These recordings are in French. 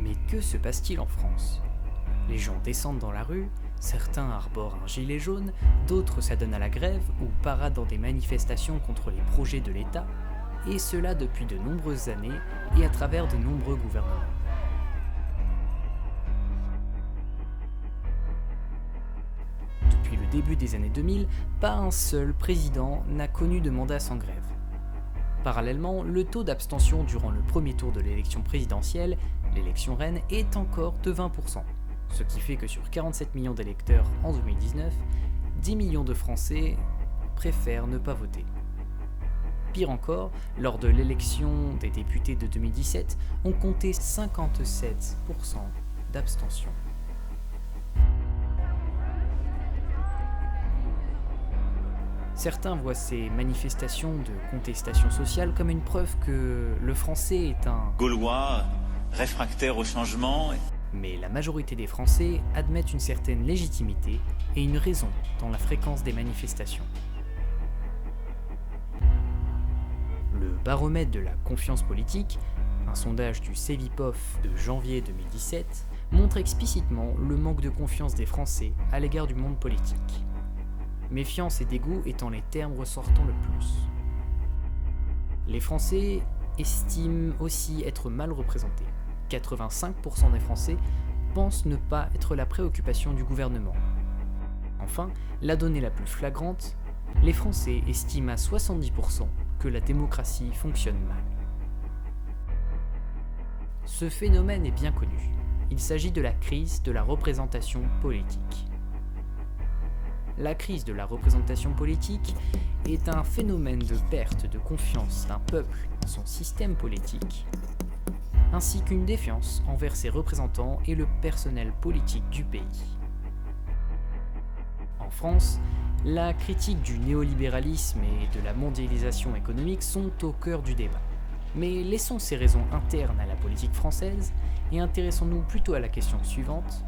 Mais que se passe-t-il en France? Les gens descendent dans la rue, certains arborent un gilet jaune, d'autres s'adonnent à la grève ou paradent dans des manifestations contre les projets de l'État, et cela depuis de nombreuses années et à travers de nombreux gouvernements. Depuis le début des années 2000, pas un seul président n'a connu de mandat sans grève. Parallèlement, le taux d'abstention durant le premier tour de l'élection présidentielle, l'élection reine, est encore de 20%, ce qui fait que sur 47 millions d'électeurs en 2019, 10 millions de Français préfèrent ne pas voter. Pire encore, lors de l'élection des députés de 2017, on comptait 57% d'abstention. Certains voient ces manifestations de contestation sociale comme une preuve que le français est un Gaulois, réfractaire au changement. Mais la majorité des Français admettent une certaine légitimité et une raison dans la fréquence des manifestations. Le baromètre de la confiance politique, un sondage du Cevipof de janvier 2017, montre explicitement le manque de confiance des Français à l'égard du monde politique. Méfiance et dégoût étant les termes ressortant le plus. Les Français estiment aussi être mal représentés. 85% des Français pensent ne pas être la préoccupation du gouvernement. Enfin, la donnée la plus flagrante, les Français estiment à 70% que la démocratie fonctionne mal. Ce phénomène est bien connu. Il s'agit de la crise de la représentation politique. La crise de la représentation politique est un phénomène de perte de confiance d'un peuple dans son système politique, ainsi qu'une défiance envers ses représentants et le personnel politique du pays. En France, la critique du néolibéralisme et de la mondialisation économique sont au cœur du débat. Mais laissons ces raisons internes à la politique française et intéressons-nous plutôt à la question suivante.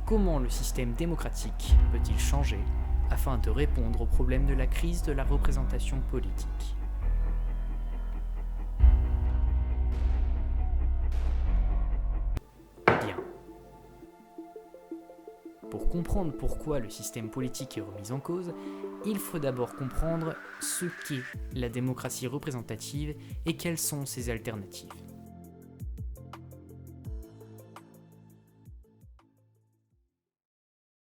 Comment le système démocratique peut-il changer afin de répondre au problème de la crise de la représentation politique ? Bien. Pour comprendre pourquoi le système politique est remis en cause, il faut d'abord comprendre ce qu'est la démocratie représentative et quelles sont ses alternatives.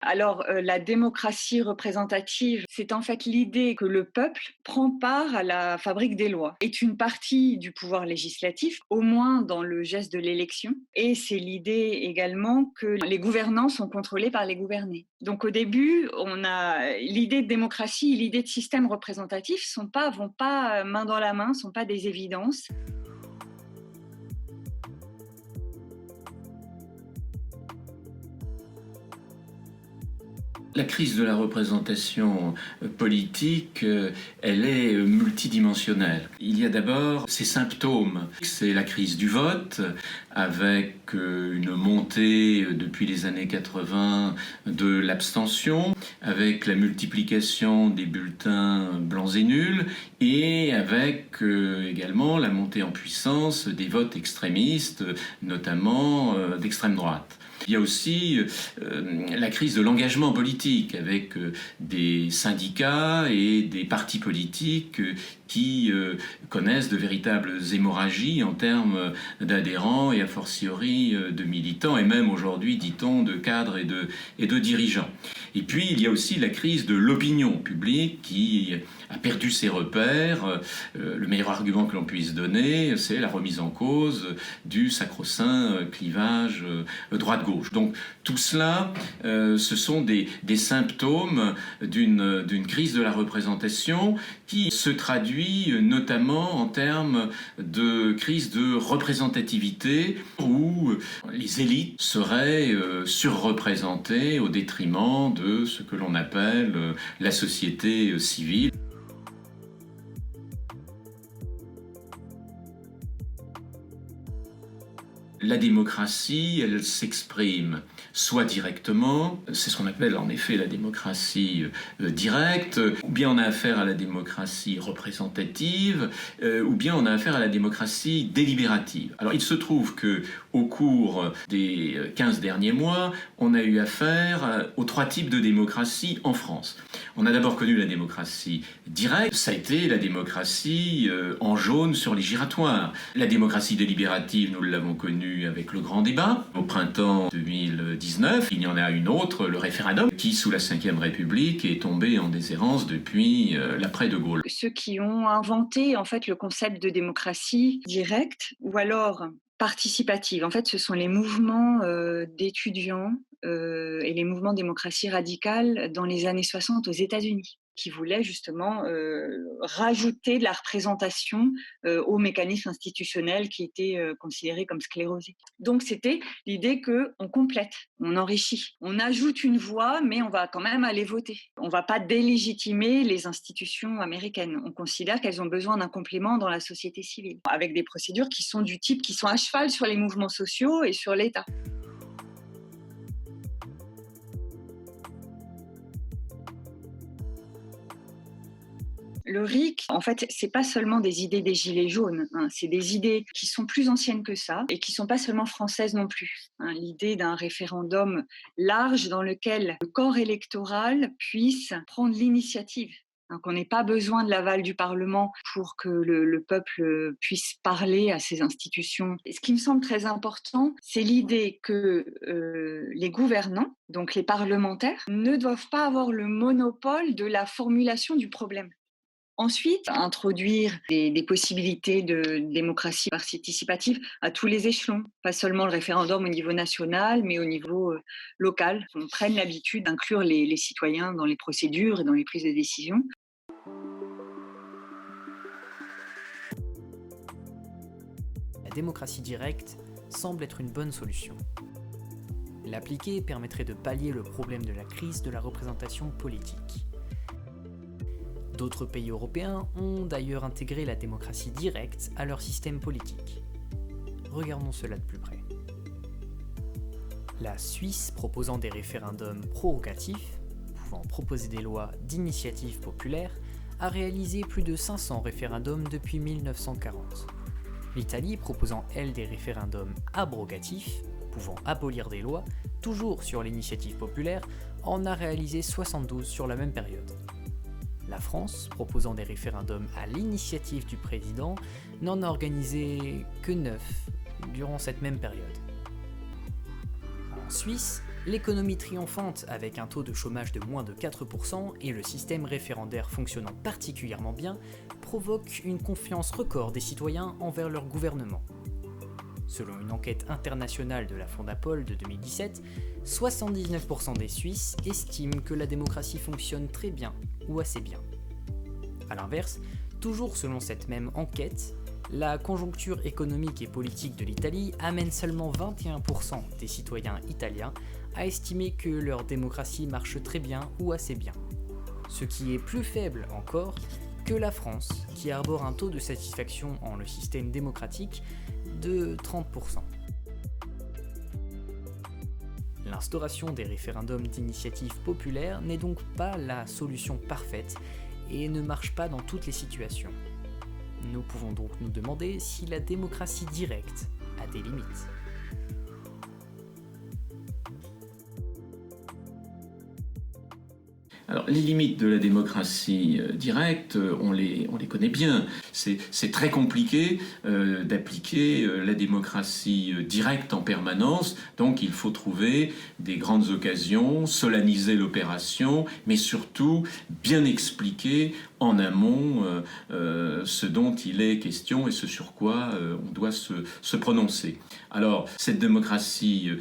Alors, la démocratie représentative, c'est en fait l'idée que le peuple prend part à la fabrique des lois, est une partie du pouvoir législatif, au moins dans le geste de l'élection. Et c'est l'idée également que les gouvernants sont contrôlés par les gouvernés. Donc au début, on a l'idée de démocratie et l'idée de système représentatif vont pas main dans la main, sont pas des évidences. La crise de la représentation politique, elle est multidimensionnelle. Il y a d'abord ses symptômes. C'est la crise du vote, avec une montée depuis les années 80 de l'abstention, avec la multiplication des bulletins blancs et nuls, et avec également la montée en puissance des votes extrémistes, notamment d'extrême droite. Il y a aussi la crise de l'engagement politique avec des syndicats et des partis politiques qui connaissent de véritables hémorragies en termes d'adhérents et a fortiori de militants et même aujourd'hui, dit-on, de cadres et de dirigeants. Et puis il y a aussi la crise de l'opinion publique qui a perdu ses repères. Le meilleur argument que l'on puisse donner, c'est la remise en cause du sacro-saint clivage droite-gauche. Donc tout cela, ce sont des symptômes d'une crise de la représentation qui se traduit notamment en termes de crise de représentativité où les élites seraient surreprésentées au détriment de ce que l'on appelle la société civile. La démocratie, elle s'exprime soit directement, c'est ce qu'on appelle en effet la démocratie directe, ou bien on a affaire à la démocratie représentative, ou bien on a affaire à la démocratie délibérative. Alors il se trouve que au cours des 15 derniers mois, on a eu affaire aux 3 types de démocratie en France. On a d'abord connu la démocratie directe, ça a été la démocratie en jaune sur les giratoires. La démocratie délibérative, nous l'avons connue avec le grand débat. Au printemps 2019, il y en a une autre, le référendum, qui sous la Ve République est tombé en déshérence depuis l'après de Gaulle. Ceux qui ont inventé en fait le concept de démocratie directe ou alors participative, en fait, ce sont les mouvements d'étudiants et les mouvements de démocratie radicale dans les années 60 aux États-Unis, qui voulaient justement rajouter de la représentation aux mécanismes institutionnels qui étaient considérés comme sclérosés. Donc c'était l'idée qu'on complète, on enrichit, on ajoute une voix, mais on va quand même aller voter. On ne va pas délégitimer les institutions américaines. On considère qu'elles ont besoin d'un complément dans la société civile, avec des procédures qui sont du type, qui sont à cheval sur les mouvements sociaux et sur l'État. Le RIC, en fait, c'est pas seulement des idées des Gilets jaunes, c'est des idées qui sont plus anciennes que ça et qui sont pas seulement françaises non plus. L'idée d'un référendum large dans lequel le corps électoral puisse prendre l'initiative. Qu'on n'ait pas besoin de l'aval du Parlement pour que le peuple puisse parler à ses institutions. Et ce qui me semble très important, c'est l'idée que les gouvernants, donc les parlementaires, ne doivent pas avoir le monopole de la formulation du problème. Ensuite, introduire des possibilités de démocratie participative à tous les échelons, pas seulement le référendum au niveau national, mais au niveau local. On prenne l'habitude d'inclure les citoyens dans les procédures et dans les prises de décision. La démocratie directe semble être une bonne solution. L'appliquer permettrait de pallier le problème de la crise de la représentation politique. D'autres pays européens ont d'ailleurs intégré la démocratie directe à leur système politique. Regardons cela de plus près. La Suisse, proposant des référendums prorogatifs, pouvant proposer des lois d'initiative populaire, a réalisé plus de 500 référendums depuis 1940. L'Italie, proposant elle des référendums abrogatifs, pouvant abolir des lois, toujours sur l'initiative populaire, en a réalisé 72 sur la même période. La France, proposant des référendums à l'initiative du président, n'en a organisé que 9 durant cette même période. En Suisse, l'économie triomphante avec un taux de chômage de moins de 4% et le système référendaire fonctionnant particulièrement bien provoque une confiance record des citoyens envers leur gouvernement. Selon une enquête internationale de la Fondapol de 2017, 79% des Suisses estiment que la démocratie fonctionne très bien ou assez bien. A l'inverse, toujours selon cette même enquête, la conjoncture économique et politique de l'Italie amène seulement 21% des citoyens italiens à estimer que leur démocratie marche très bien ou assez bien. Ce qui est plus faible encore que la France, qui arbore un taux de satisfaction en le système démocratique de 30%. L'instauration des référendums d'initiative populaire n'est donc pas la solution parfaite et ne marche pas dans toutes les situations. Nous pouvons donc nous demander si la démocratie directe a des limites. Alors, les limites de la démocratie directe, on les connaît bien. C'est très compliqué d'appliquer la démocratie directe en permanence, donc il faut trouver des grandes occasions, solenniser l'opération, mais surtout bien expliquer en amont ce dont il est question et ce sur quoi on doit se prononcer. Alors, cette démocratie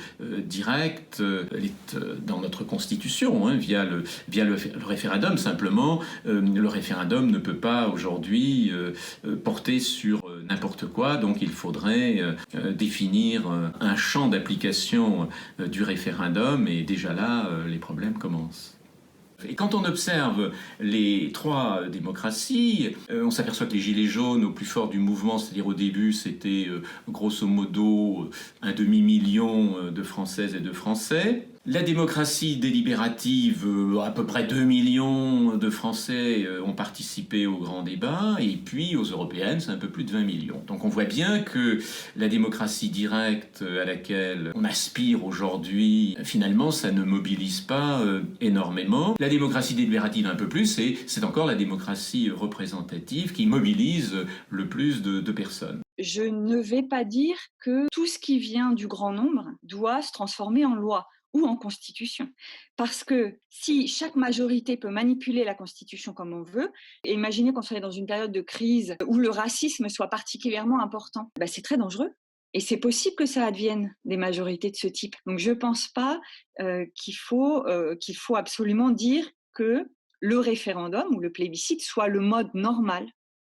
directe, elle est dans notre Constitution, via le référendum. Simplement, le référendum ne peut pas aujourd'hui porter sur n'importe quoi, donc il faudrait définir un champ d'application du référendum, et déjà là, les problèmes commencent. Et quand on observe les trois démocraties, on s'aperçoit que les Gilets jaunes, au plus fort du mouvement, c'est-à-dire au début, c'était grosso modo 1,5 million de Françaises et de Français. La démocratie délibérative, à peu près 2 millions de Français ont participé au grand débat, et puis aux européennes, c'est un peu plus de 20 millions. Donc on voit bien que la démocratie directe à laquelle on aspire aujourd'hui, finalement, ça ne mobilise pas énormément. La démocratie délibérative un peu plus, et c'est encore la démocratie représentative qui mobilise le plus de personnes. Je ne vais pas dire que tout ce qui vient du grand nombre doit se transformer en loi ou en constitution. Parce que si chaque majorité peut manipuler la constitution comme on veut, et imaginez qu'on soit dans une période de crise où le racisme soit particulièrement important, c'est très dangereux. Et c'est possible que ça advienne des majorités de ce type. Donc je ne pense pas qu'il faut absolument dire que le référendum ou le plébiscite soit le mode normal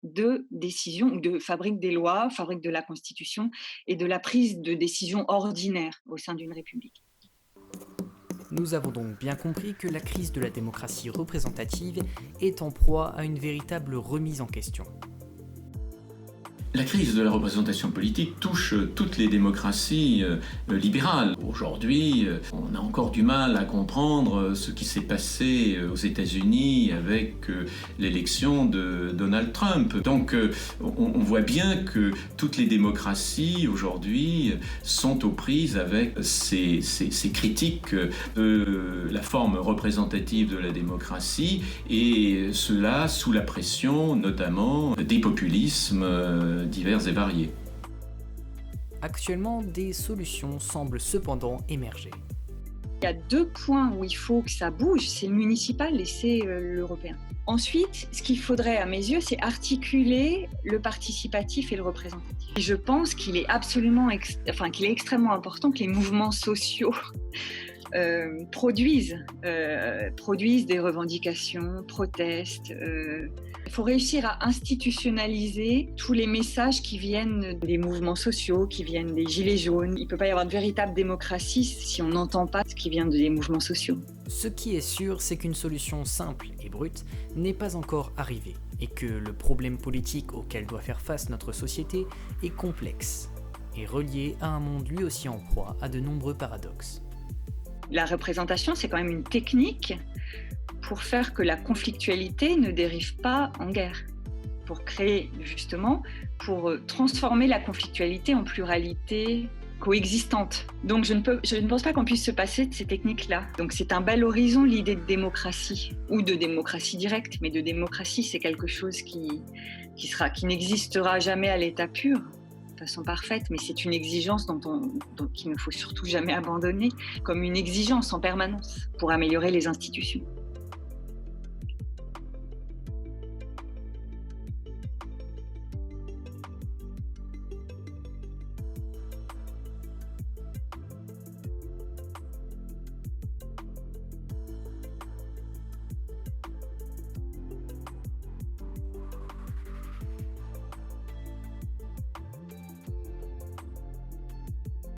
de décision ou de fabrique des lois, fabrique de la Constitution et de la prise de décision ordinaire au sein d'une république. Nous avons donc bien compris que la crise de la démocratie représentative est en proie à une véritable remise en question. La crise de la représentation politique touche toutes les démocraties libérales. Aujourd'hui, on a encore du mal à comprendre ce qui s'est passé aux États-Unis avec l'élection de Donald Trump. Donc on voit bien que toutes les démocraties aujourd'hui sont aux prises avec ces critiques de la forme représentative de la démocratie, et cela sous la pression notamment des populismes divers et variés. Actuellement, des solutions semblent cependant émerger. Il y a 2 points où il faut que ça bouge, c'est le municipal et c'est l'européen. Ensuite, ce qu'il faudrait à mes yeux, c'est articuler le participatif et le représentatif. Et je pense qu'il est qu'il est extrêmement important que les mouvements sociaux produisent des revendications, protestent. Il faut réussir à institutionnaliser tous les messages qui viennent des mouvements sociaux, qui viennent des gilets jaunes. Il ne peut pas y avoir de véritable démocratie si on n'entend pas ce qui vient des mouvements sociaux. Ce qui est sûr, c'est qu'une solution simple et brute n'est pas encore arrivée, et que le problème politique auquel doit faire face notre société est complexe, et relié à un monde lui aussi en proie à de nombreux paradoxes. La représentation, c'est quand même une technique pour faire que la conflictualité ne dérive pas en guerre, pour transformer la conflictualité en pluralité coexistante. Donc je ne pense pas qu'on puisse se passer de ces techniques-là. Donc c'est un bel horizon, l'idée de démocratie, ou de démocratie directe, mais de démocratie, c'est quelque chose qui n'existera jamais à l'état pur, façon parfaite, mais c'est une exigence qu'il ne faut surtout jamais abandonner, comme une exigence en permanence pour améliorer les institutions.